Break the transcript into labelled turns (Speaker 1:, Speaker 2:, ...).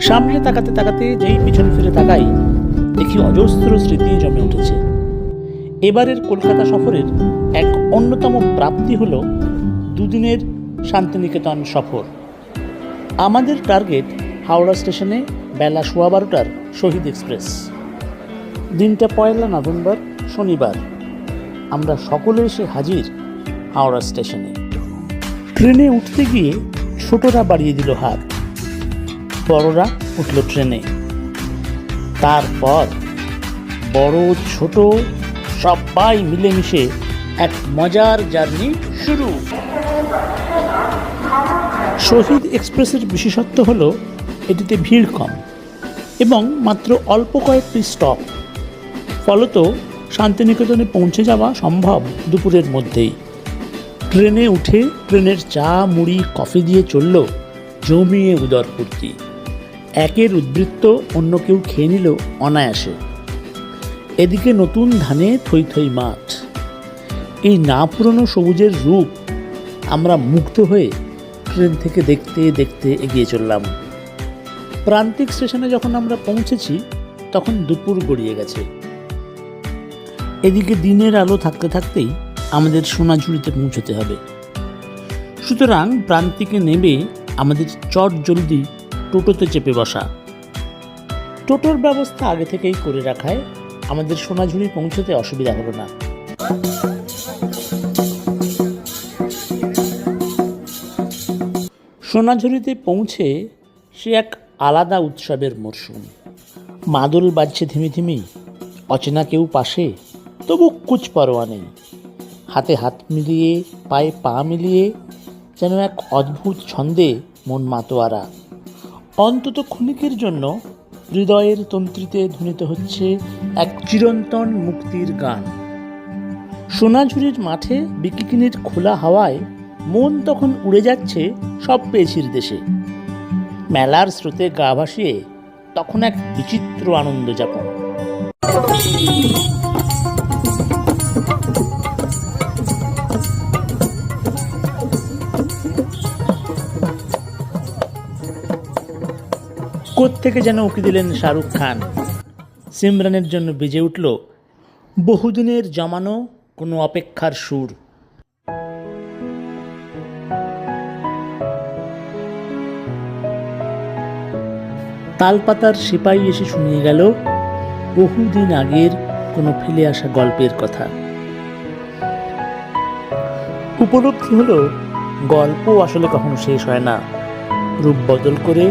Speaker 1: সামনে তাকাতে তাকাতে যেই পিছন ফিরে তাকাই, দেখি অজস্র স্মৃতি জমে উঠেছে। এবারের কলকাতা সফরের এক অন্যতম প্রাপ্তি হলো দুদিনের শান্তিনিকেতন সফর। আমাদের টার্গেট হাওড়া স্টেশনে বেলা 12:15টার শহীদ এক্সপ্রেস। দিনটা 1 নভেম্বর, শনিবার। আমরা সকলে এসে হাজির হাওড়া স্টেশনে। ট্রেনে উঠতে গিয়ে ছোটরা বাড়িয়ে দিল হাত, বড়রা উঠল ট্রেনে। তারপর বড় ছোট সবাই মিলেমিশে এক মজার জার্নি শুরু। শহীদ এক্সপ্রেসের বিশেষত্ব হলো এটিতে ভিড় কম এবং মাত্র অল্প কয়েকটি স্টপ। ফলত শান্তিনিকেতনে পৌঁছে যাওয়া সম্ভব দুপুরের মধ্যেই। ট্রেনে উঠে ট্রেনের চা, মুড়ি, কফি দিয়ে চলল জমিয়ে উদরপূর্তি। একের উদ্বৃত্ত অন্য কেউ খেয়ে নিল অনায়াসে। এদিকে নতুন ধানে থই থই মাঠ। এই না পুরনো সবুজের রূপ আমরা মুগ্ধ হয়ে ট্রেন থেকে দেখতে দেখতে এগিয়ে চললাম। প্রান্তিক স্টেশনে যখন আমরা পৌঁছেছি তখন দুপুর গড়িয়ে গেছে। এদিকে দিনের আলো থাকতে থাকতেই আমাদের সোনাঝুরিতে পৌঁছতে হবে। সুতরাং প্রান্তিকে নেমে আমাদের চট জলদি টোটোতে চেপে বসা। টোটোর ব্যবস্থা আগে থেকেই করে রাখায় আমাদের সোনাঝুরি পৌঁছতে অসুবিধা হলো না। সোনাঝুরিতে পৌঁছে সে এক আলাদা উৎসবের মরশুম। মাদল বাজছে ধিমি ধিমি, অচেনা কেউ পাশে, তবু কুছ পরোয়া নেই। হাতে হাত মিলিয়ে, পায়ে পা মিলিয়ে যেন এক অদ্ভুত ছন্দে মন মাতোয়ারা। অন্তত ক্ষণিকের জন্য হৃদয়ের তন্ত্রীতে ধ্বনিত হচ্ছে এক চিরন্তন মুক্তির গান। সোনাঝুরির মাঠে বিকিকিনির খোলা হাওয়ায় মন তখন উড়ে যাচ্ছে সব পেয়েছির দেশে। মেলার স্রোতে গা ভাসিয়ে তখন এক বিচিত্র আনন্দ যাপন। কোত্থেকে যেন উকি দিলেন শাহরুখ খান। সিমরানের জন্য বেজে উঠল বহুদিনের জমানো কোনো অপেক্ষার সুর। তালপাতার সিপাই এসে শুনিয়ে গেল বহুদিন আগের কোনো ফেলে আসা গল্পের কথা। উপলব্ধি হলো গল্প আসলে কখনো শেষ হয় না, রূপ বদল করে